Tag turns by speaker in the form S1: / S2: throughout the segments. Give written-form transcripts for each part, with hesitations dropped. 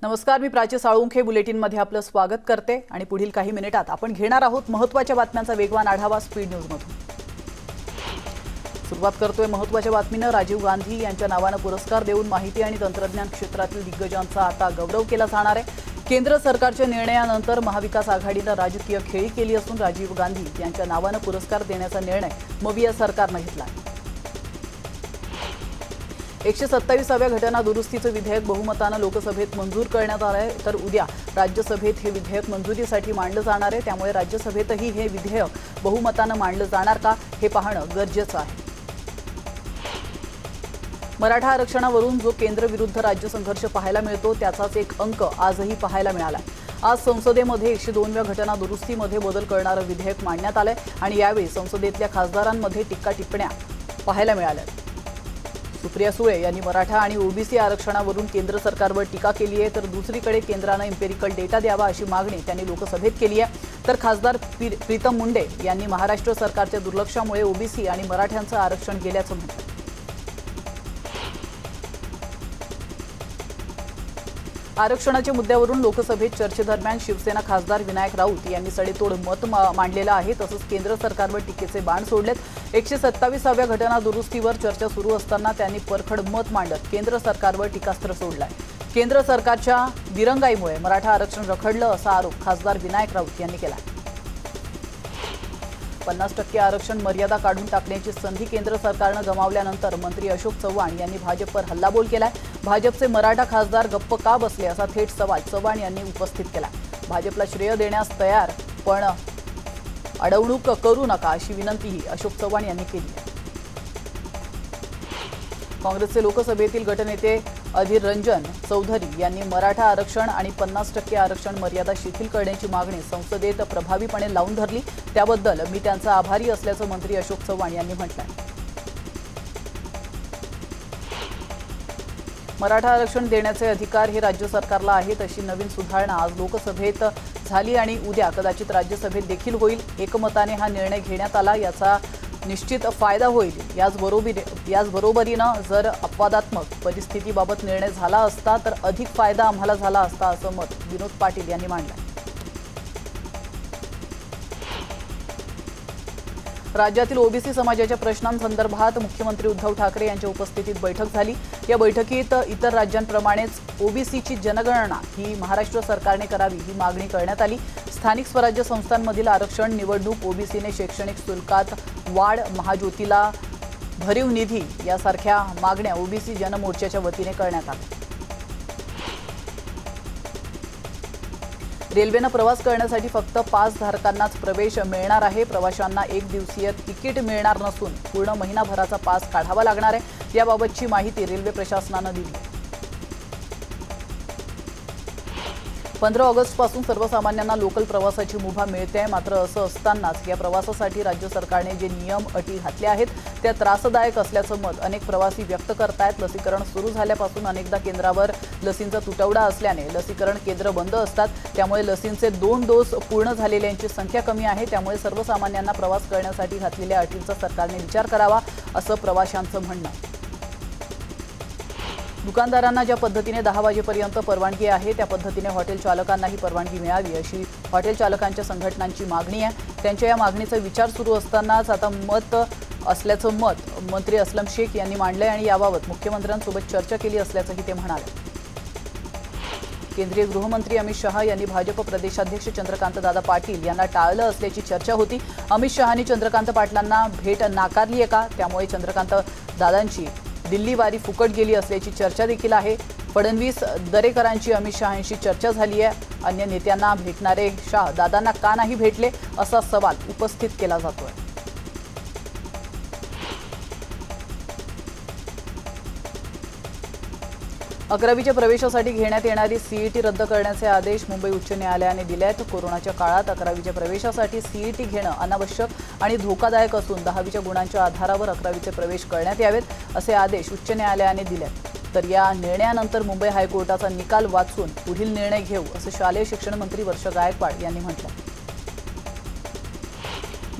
S1: नमस्कार, मी प्राची साळुंखे बुलेटिनमध्ये आपलं स्वागत करते आणि पुढील काही मिनिटात आपण घेणार आहोत महत्त्वाच्या बातम्यांचा वेगवान आढावा स्पीड न्यूजमधून। सुरुवात करतोय महत्त्वाच्या बातमीनं। राजीव गांधी यांच्या नावानं पुरस्कार देऊन माहिती आणि तंत्रज्ञान क्षेत्रातील दिग्गजांचा आता गौरव केला जाणार आहे। केंद्र सरकारच्या निर्णयानंतर महाविकास आघाडीनं राजकीय खेळी केली असून राजीव गांधी यांच्या नावानं पुरस्कार देण्याचा निर्णय मविया सरकारनं घेतला आहे। 127व्या घटना दुरुस्तीचं विधेयक बहुमतानं लोकसभेत मंजूर करण्यात आलं आहे, तर उद्या राज्यसभेत हे विधेयक मंजुरीसाठी मांडलं जाणार आहे। त्यामुळे राज्यसभेतही हे विधेयक बहुमतानं मांडलं जाणार का हे पाहणं गरजेचं आहे। मराठा आरक्षणावरून जो केंद्र विरुद्ध राज्य संघर्ष पाहायला मिळतो त्याचाच एक अंक आजही पाहायला मिळाला। आज संसदेमध्ये 102व्या घटना दुरुस्तीमध्ये बदल करणारं विधेयक मांडण्यात आलंय आणि यावेळी संसदेतल्या खासदारांमध्ये टीका टिप्पण्या पाहायला मिळाल्या। सुप्रिया सुळे यांनी मराठा आणि ओबीसी आरक्षणावरून केंद्र सरकारवर टीका केली आहे, तर दुसरीकडे केंद्रानं एम्पिरिकल डेटा द्यावा अशी मागणी त्यांनी लोकसभेत केली आहे। तर खासदार प्रीतम मुंडे यांनी महाराष्ट्र सरकारच्या दुर्लक्षामुळे ओबीसी आणि मराठ्यांचं आरक्षण गेल्याचं म्हटलं। आरक्षणाच्या मुद्द्यावरून लोकसभेत चर्चेदरम्यान शिवसेना खासदार विनायक राऊत यांनी सडेतोड मत मांडलेलं आहे। तसंच केंद्र सरकारवर टीकेचे बाण सोडलेत। 127व्या घटना दुरुस्तीवर चर्चा सुरू असताना त्यांनी परखड मत मांडत केंद्र सरकारवर टीकास्त्र सोडलंय। केंद्र सरकारच्या दिरंगाईमुळे मराठा आरक्षण रखडलं असा आरोप खासदार विनायक राऊत यांनी केला। 50% आरक्षण मर्यादा काढून टाकण्याची संधी केंद्र सरकारनं गमावल्यानंतर मंत्री अशोक चव्हाण यांनी भाजपवर हल्लाबोल केलाय। भाजपचे मराठा खासदार गप्प का बसले असा थेट सवाल चव्हाण यांनी उपस्थित केला। भाजपला श्रेय देण्यास तयार, पण अडवणूक करू नका अशी विनंतीही अशोक चव्हाण यांनी केली आहे। काँग्रेसचे लोकसभेतील गटनेते अधीर रंजन चौधरी यांनी मराठा आरक्षण आणि 50% आरक्षण मर्यादा शिथिल करण्याची मागणी संसदेत प्रभावीपणे लावून धरली। त्याबद्दल मी त्यांचा आभारी असल्याचं मंत्री अशोक चव्हाण यांनी म्हटलंय। मराठा आरक्षण देण्याचे अधिकार हे राज्य सरकारला आहेत अशी नवीन सुधारणा आज लोकसभेत झाली आणि उद्या कदाचित राज्यसभेत देखील होईल। एकमताने हा निर्णय घेण्यात आला, याचा निश्चित फायदा होईल। याचबरोबरीनं जर अपवादात्मक परिस्थितीबाबत निर्णय झाला असता तर अधिक फायदा आम्हाला झाला असता असं मत विनोद पाटील यांनी मांडलं। राज्यातील ओबीसी समाजाच्या प्रश्नांसंदर्भात मुख्यमंत्री उद्धव ठाकरे यांच्या उपस्थितीत बैठक झाली। या बैठकीत इतर राज्यांप्रमाणेच ओबीसीची जनगणना ही महाराष्ट्र सरकारने करावी ही मागणी करण्यात आली। स्थानिक स्वराज्य संस्थांमधील आरक्षण, निवडणूक, ओबीसीने शैक्षणिक शुल्कात वाढ, महाज्योतीला भरीव निधी यासारख्या मागण्या ओबीसी जनमोर्चाच्या वतीने करण्यात आल्या। रेल्वेनं प्रवास करण्यासाठी फक्त पास धारकांनाच प्रवेश मिळणार आहे। प्रवाशांना एक दिवसीय तिकीट मिळणार नसून पूर्ण महिनाभराचा पास काढावा लागणार आहे। याबाबतची माहिती रेल्वे प्रशासनानं दिली। 15 ऑगस्टपासून सर्वसामान्यांना लोकल प्रवासाची मुभा मिळते आहे। मात्र असं असतानाच या प्रवासासाठी राज्य सरकारने जे नियम अटी घातले आहेत त्या त्रासदायक असल्याचं मत अनेक प्रवासी व्यक्त करतायत। लसीकरण सुरू झाल्यापासून अनेकदा केंद्रावर लसींचा तुटवडा असल्याने लसीकरण केंद्र बंद असतात। त्यामुळे लसींचे 2 डोस पूर्ण झालेल्यांची संख्या कमी आहे। त्यामुळे सर्वसामान्यांना प्रवास करण्यासाठी घातलेल्या अटींचा सरकारने विचार करावा असं प्रवाशांचं म्हणणं आहे। दुकानदारांना ज्या पद्धतीने 10 वाजेपर्यंत परवानगी आहे त्या पद्धतीने हॉटेल चालकांनाही परवानगी मिळावी अशी हॉटेल चालकांच्या संघटनांची मागणी आहे। त्यांच्या या मागणीचा विचार सुरू असतानाच आता मत असल्याचं मत मंत्री अस्लम शेख यांनी मांडलंय आणि याबाबत मुख्यमंत्र्यांसोबत चर्चा केली असल्याचंही ते म्हणाले। केंद्रीय गृहमंत्री अमित शहा यांनी भाजप प्रदेशाध्यक्ष चंद्रकांत दादा पाटील यांना टाळलं असल्याची चर्चा होती। अमित शहांनी चंद्रकांत पाटलांना भेट नाकारली आहे का, त्यामुळे चंद्रकांत दादांची दिल्ली वारी फुकट गेली असल्याची चर्चा देखील आहे। फडणवीस दरेकरांची अमित शहांशी चर्चा झाली आहे। अन्य नेत्यांना भेटणारे शाह दादांना का नाही भेटले असा सवाल उपस्थित केला जातोय। अकरावीच्या प्रवेशासाठी घेण्यात येणारी सीईटी रद्द करण्याचे आदेश मुंबई उच्च न्यायालयाने दिले आहेत। कोरोनाच्या काळात अकरावीच्या प्रवेशासाठी सीईटी घेणं अनावश्यक आणि धोकादायक असून 10वीच्या गुणांच्या आधारावर अकरावीचे प्रवेश करण्यात यावेत असे आदेश उच्च न्यायालयाने दिले। तर या निर्णयानंतर मुंबई हायकोर्टाचा निकाल वाचून पुढील निर्णय घेऊ असं शालेय शिक्षण मंत्री वर्षा गायकवाड यांनी म्हटलं।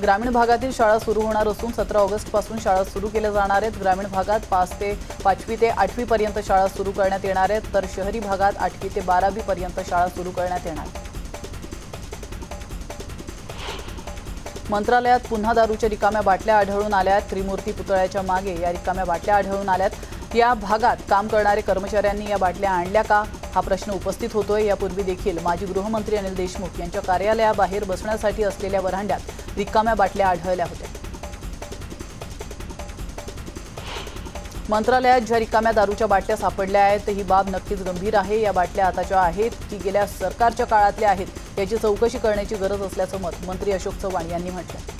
S1: ग्रामीण भागातील शाळा सुरू होणार असून 17 ऑगस्ट पासून शाळा सुरू केल्या जाणार आहेत। ग्रामीण भागात 5वी ते 8वी पर्यंत शाळा सुरू करण्यात येणार आहेत, तर शहरी भागात 8वी ते 12वी पर्यंत शाळा सुरू करण्यात येणार आहेत। मंत्रालयात पुन्हा दारूच्या रिकाम्या बाटल्या आढळून आल्यात। त्रिमूर्ती पुतळ्याच्या मागे या रिकाम्या बाटल्या आढळून आल्यात। या भागात काम करणारे कर्मचाऱ्यांनी या बाटल्या आणल्या का हा प्रश्न उपस्थित होतोय। यापूर्वी देखील माजी गृहमंत्री अनिल देशमुख यांच्या कार्यालयाबाहेर बसण्यासाठी असलेल्या वरांड्यात रिकाम्या बाटल्या आढळल्या होत्या। मंत्रालयात ज्या रिकाम्या दारूच्या बाटल्या सापडल्या आहेत ही बाब नक्कीच गंभीर आहे। या बाटल्या आताच्या आहेत की गेल्या सरकारच्या काळातल्या आहेत याची चौकशी करण्याची गरज असल्याचं मत मंत्री अशोक चव्हाण यांनी म्हटलं।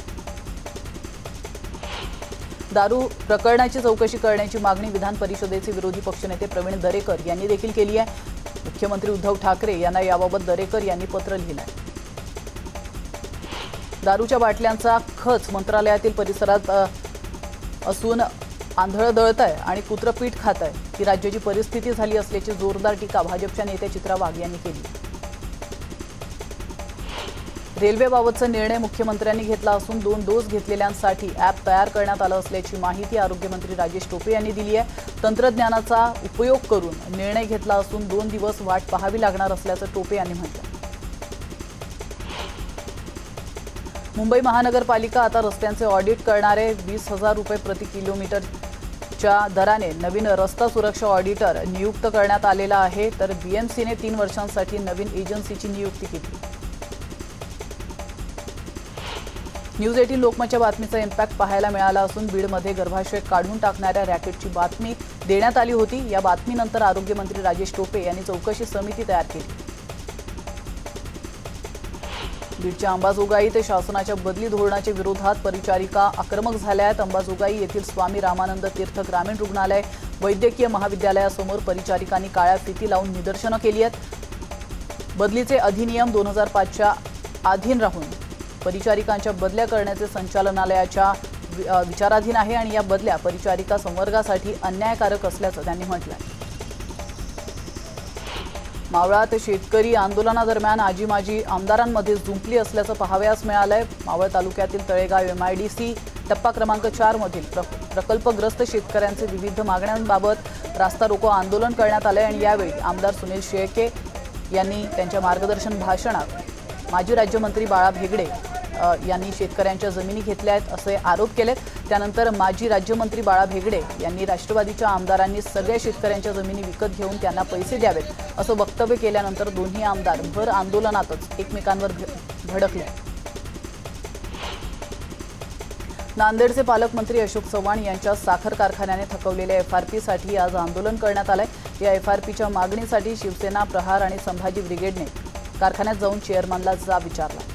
S1: दारू प्रकरणाची चौकशी करण्याची मागणी विधान परिषदेचे विरोधी पक्षनेते प्रवीण दरेकर यांनी देखील केली आहे। मुख्यमंत्री उद्धव ठाकरे यांना याबाबत दरेकर यांनी पत्र लिहिलं आहे। दारूच्या बाटल्यांचा खच मंत्रालयातील परिसरात असून आंधळ दळतंय आणि कुत्रं पीठ खातंय ही राज्याची परिस्थिती झाली असल्याची जोरदार टीका भाजपच्या नेत्या चित्रा वाघ यांनी केली। रेल्वेबाबतचा निर्णय मुख्यमंत्र्यांनी घेतला असून 2 डोस घेतलेल्यांसाठी ॲप तयार करण्यात आलं असल्याची माहिती आरोग्यमंत्री राजेश टोपे यांनी दिली आहे। तंत्रज्ञानाचा उपयोग करून निर्णय घेतला असून 2 दिवस वाट पाहावी लागणार असल्याचं टोपे यांनी म्हटलं। मुंबई महानगरपालिका आता रस्त्यांचे ऑडिट करणार आहे। 20,000 रुपये प्रति किलोमीटरच्या दराने नवीन रस्ता सुरक्षा ऑडिटर नियुक्त करण्यात आलेला आहे, तर BMCने 3 वर्षांसाठी नवीन एजन्सीची नियुक्ती केली। न्यूज 18 लोकमतच्या बातमीचा इम्पॅक्ट पाहायला मिळाला असून बीडमध्ये गर्भाशय काढून टाकणाऱ्या रॅकेटची बातमी देण्यात आली होती। या बातमीनंतर आरोग्यमंत्री राजेश टोपे यांनी चौकशी समिती तयार केली। बीडच्या अंबाजोगाई ते शासनाच्या बदली धोरणाच्या विरोधात परिचारिका आक्रमक झाल्या आहेत। अंबाजोगाई येथील स्वामी रामानंद तीर्थ ग्रामीण रुग्णालय वैद्यकीय महाविद्यालयासमोर परिचारिकांनी काळ्या फिती लावून निदर्शनं केली आहेत। बदलीचे अधिनियम 2005च्या अधीन राहून परिचारिकांच्या बदल्या करण्याचे संचालनालयाच्या विचाराधीन आहे आणि या बदल्या परिचारिका संवर्गासाठी अन्यायकारक असल्याचं त्यांनी म्हटलं आहे। मावळात शेतकरी आंदोलनादरम्यान आजी माजी आमदारांमध्ये जुंपली असल्याचं पाहावयास मिळालंय। मावळ तालुक्यातील तळेगाव MIDC टप्पा क्रमांक 4 मधील प्रकल्पग्रस्त शेतकऱ्यांचे विविध मागण्यांबाबत रास्ता रोको आंदोलन करण्यात आले आणि यावेळी आमदार सुनील शेळके यांनी त्यांच्या मार्गदर्शन भाषणात माजी राज्यमंत्री बाळा भेगडे यांनी शेतकऱ्यांच्या जमिनी घेतल्या आहेत असे आरोप केलेत। त्यानंतर माजी राज्यमंत्री बाळा भेगडे यांनी राष्ट्रवादीच्या आमदारांनी सगळ्या शेतकऱ्यांच्या जमिनी विकत घेऊन त्यांना पैसे द्यावेत असं वक्तव्य केल्यानंतर दोन्ही आमदार भर आंदोलनातच एकमेकांवर भडकले। नांदेडचे पालकमंत्री अशोक चव्हाण यांच्या साखर कारखान्याने थकवलेल्या FRP-साठी आज आंदोलन करण्यात आलंय। या FRPच्या मागणीसाठी शिवसेना, प्रहार आणि संभाजी ब्रिगेडने कारखान्यात जाऊन चेअरमनला जाब विचारला।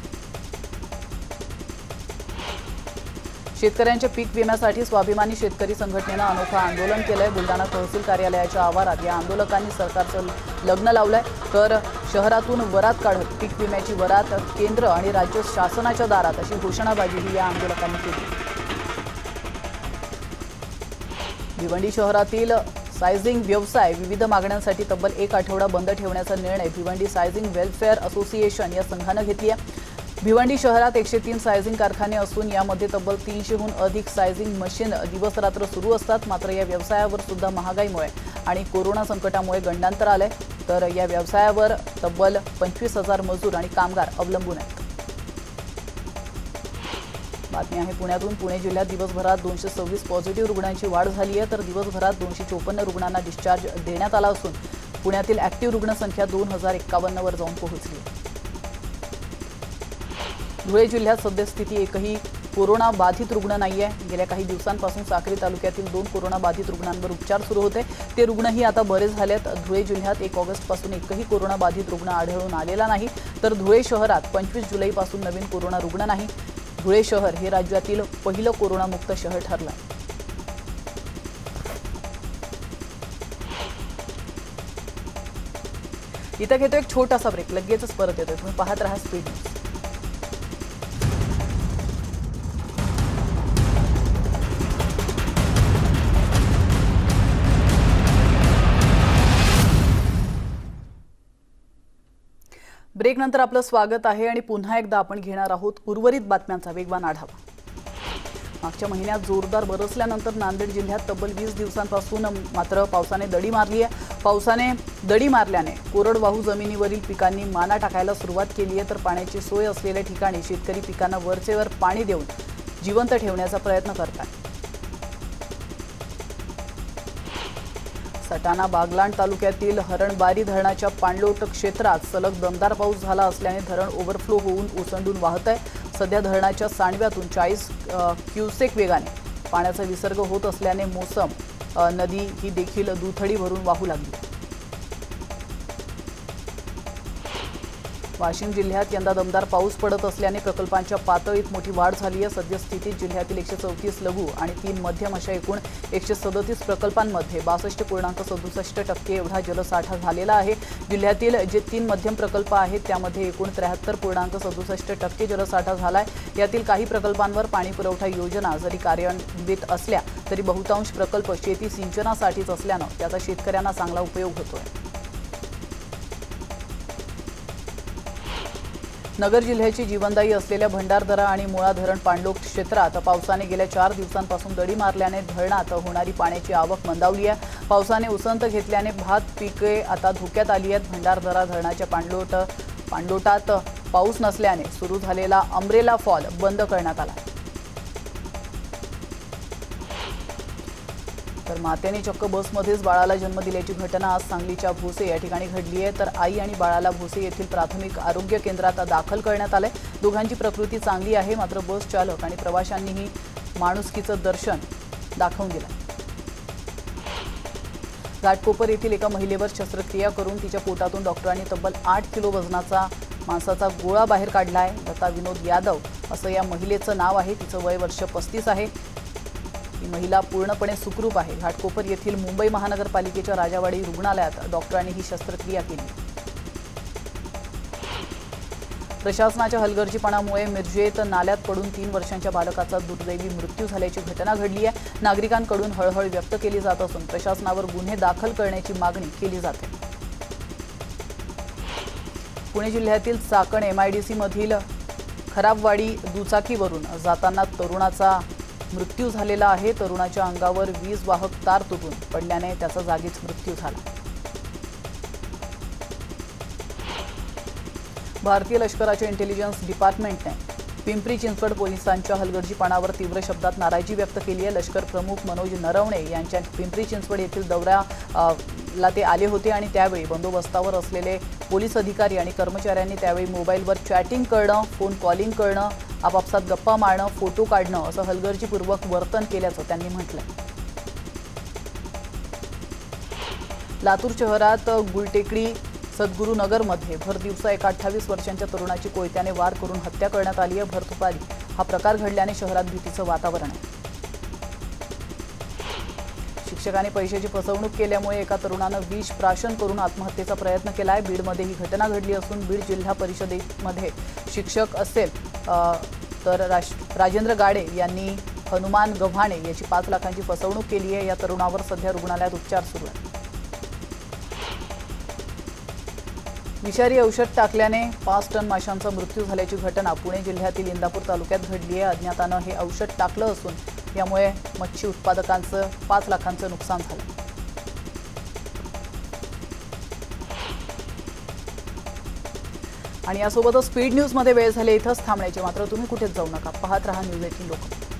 S1: शेतकऱ्यांच्या पीक विम्यासाठी स्वाभिमानी शेतकरी संघटनेनं अनोखं आंदोलन केलंय। बुलढाणा तहसील कार्यालयाच्या आवारात या आंदोलकांनी सरकारचं लग्न लावलंय, तर शहरातून वरात काढत पीक विम्याची वरात केंद्र आणि राज्य शासनाच्या दारात अशी घोषणाबाजीही या आंदोलकांनी केली। भिवंडी शहरातील सायझिंग व्यवसाय विविध मागण्यांसाठी तब्बल 1 आठवडा बंद ठेवण्याचा निर्णय भिवंडी सायझिंग वेलफेअर असोसिएशन या संघानं घेतली आहे। भिवंडी शहरात 103 सायझिंग कारखाने असून यामध्ये तब्बल 300हून अधिक सायझिंग मशीन दिवसरात्र सुरू असतात। मात्र या व्यवसायावर सुद्धा महागाईमुळे आणि कोरोना संकटामुळे गंडांतर आलंय, तर या व्यवसायावर तब्बल 25,000 मजूर आणि कामगार अवलंबून आहेत। बातमी आहे पुण्यातून। पुणे जिल्ह्यात दिवसभरात 226 पॉझिटिव्ह रुग्णांची वाढ झाली आहे, तर दिवसभरात 254 रुग्णांना डिस्चार्ज देण्यात आला असून पुण्यातील ॲक्टिव्ह रुग्णसंख्या 2051 वर जाऊन पोहोचली आहे। धुळे जिल्ह्यात सद्यस्थिती एकही कोरोना बाधित रुग्ण नाहीये। गेल्या काही दिवसांपासून साक्री तालुक्यातील 2 कोरोना बाधित रुग्णांवर उपचार सुरू होते, ते रुग्णही आता बरे झालेत। धुळे जिल्ह्यात 1 ऑगस्टपासून एकही कोरोना बाधित रुग्ण आढळून आलेला नाही, तर धुळे शहरात 25 जुलैपासून नवीन कोरोना रुग्ण नाही। धुळे शहर हे राज्यातील पहिलं कोरोनामुक्त शहर ठरलं। इथं घेतो एक छोटासा ब्रेक, लगेचच परत येतोय। तुम्ही पाहत राहा स्पीड न्यूज। ब्रेकनंतर आपलं स्वागत आहे आणि पुन्हा एकदा आपण घेणार आहोत उर्वरित बातम्यांचा वेगवान आढावा। मागच्या महिन्यात जोरदार बरसल्यानंतर नांदेड जिल्ह्यात तब्बल 20 दिवसांपासून मात्र पावसाने दडी मारली आहे। पावसाने दडी मारल्याने कोरडवाहू जमिनीवरील पिकांनी माना टाकायला सुरुवात केली आहे, तर पाण्याची सोय असलेल्या ठिकाणी शेतकरी पिकांना वरचेवर पाणी देऊन जिवंत ठेवण्याचा प्रयत्न करतात। सटाणा बागलाण तालुक्यातील हरणबारी धरणाच्या पाणलोट क्षेत्रात सलग दमदार पाऊस झाला असल्याने धरण ओव्हरफ्लो होऊन ओसंडून वाहत आहे। सध्या धरणाच्या सांडव्यातून 40 क्युसेक वेगाने पाण्याचा विसर्ग होत असल्याने मोसम नदी ही देखील दुथडी भरून वाहू लागली। वाशिम जिल्ह्यात यंदा दमदार पाऊस पडत असल्याने प्रकल्पांच्या पातळीत मोठी वाढ झाली आहे। सद्यस्थितीत जिल्ह्यातील 134 लघु आणि 3 मध्यम अशा एकूण 137 प्रकल्पांमध्ये 62.67% एवढा जलसाठा झालेला आहे। जिल्ह्यातील जे 3 मध्यम प्रकल्प आहेत त्यामध्ये एकूण 73.67% जलसाठा झालाय। यातील काही प्रकल्पांवर पाणी पुरवठा योजना जरी कार्यान्वित असल्या तरी बहुतांश प्रकल्प शेती सिंचनासाठीच असल्याने त्याचा शेतकऱ्यांना चांगला उपयोग होतोय। नगर जिल्ह्याची जीवनदायी असलेल्या भंडारदरा आणि मुळा धरण पाणलोट क्षेत्रात पावसाने गेल्या 4 दिवसांपासून दडी मारल्याने धरणात होणारी पाण्याची आवक मंदावली आहे। पावसाने उसंत घेतल्याने भात पिके आता धोक्यात आली आहेत। भंडारदरा धरणाच्या पाणलोटात पाऊस नसल्याने सुरू झालेला अमरेला फॉल बंद करण्यात आला। तर मातेने चक्क बसमध्येच बाळाला जन्म दिल्याची घटना आज सांगलीच्या भोसे या ठिकाणी घडली आहे। तर आई आणि बाळाला भोसे येथील प्राथमिक आरोग्य केंद्रात दाखल करण्यात आले। दोघांची प्रकृती चांगली आहे, मात्र बस चालक आणि प्रवाशांनीही माणुसकीचं दर्शन दाखवून दिलं। घाटकोपर येथील एका महिलेवर शस्त्रक्रिया करून तिच्या पोटातून डॉक्टरांनी तब्बल 8 किलो वजनाचा मांसाचा गोळा बाहेर काढलाय। लता विनोद यादव असं या महिलेचं नाव आहे। तिचं वय वर्ष 35 आहे। ही महिला पूर्णपणे सुखरूप आहे। घाटकोपर येथील मुंबई महानगरपालिकेच्या राजावाडी रुग्णालयात डॉक्टरांनी ही शस्त्रक्रिया केली। प्रशासनाच्या हलगर्जीपणामुळे मिरजेत नाल्यात पडून 3 वर्षांच्या बालकाचा दुर्दैवी मृत्यू झाल्याची घटना घडली आहे। नागरिकांकडून हळहळ व्यक्त केली जात असून प्रशासनावर गुन्हे दाखल करण्याची मागणी केली जाते। पुणे जिल्ह्यातील चाकण MIDC मधील खराबवाडी दुचाकीवरून जाताना तरुणाचा मृत्यू झालेला आहे। तरुणाच्या अंगावर वीज वाहक तार तुटून पडल्याने त्याचा जागीच मृत्यू झाला। भारतीय लष्कराच्या इंटेलिजन्स डिपार्टमेंटने पिंपरी चिंचवड पोलिसांच्या हलगर्जीपणावर तीव्र शब्दात नाराजी व्यक्त केली आहे। लष्कर प्रमुख मनोज नरवणे यांच्या पिंपरी चिंचवड येथील दौऱ्याला ते आले होते आणि त्यावेळी बंदोबस्तावर असलेले पोलीस अधिकारी आणि कर्मचाऱ्यांनी त्यावेळी मोबाईलवर चॅटिंग करणं, फोन कॉलिंग करणं, आपापसात गप्पा मारणं, फोटो काढणं असं हलगर्जीपूर्वक वर्तन केल्याचं त्यांनी म्हटलंय। लातूर शहरात गुलटेकडी सद्गुरुनगरमध्ये भर दिवसा एका 28 वर्षांच्या तरुणाची कोयत्याने वार करून हत्या करण्यात आली आहे। भर दुपारी हा प्रकार घडल्याने शहरात भीतीचं वातावरण आहे। शिक्षकाने पैशाची फसवणूक केल्यामुळे एका तरुणानं विष प्राशन करून आत्महत्येचा प्रयत्न केलाय। बीडमध्ये ही घटना घडली असून बीड जिल्हा परिषदेमध्ये शिक्षक असेल तर राजेंद्र गाडे यांनी हनुमान गव्हाणे याची 5 लाखांची फसवणूक केली आहे। या तरुणावर सध्या रुग्णालयात उपचार सुरू आहेत। विषारी औषध टाकल्याने 5 टन माशांचा मृत्यू झाल्याची घटना पुणे जिल्ह्यातील इंदापूर तालुक्यात घडली आहे। अज्ञातानं हे औषध टाकलं असून यामुळे मच्छी उत्पादकांचं 5 लाखांचं नुकसान झालं। आणि यासोबतच स्पीड न्यूजमध्ये वेळ झाले इथंच थांबण्याची, मात्र तुम्ही कुठेच जाऊ नका, पाहत रहा न्यूज 18 लोकमत।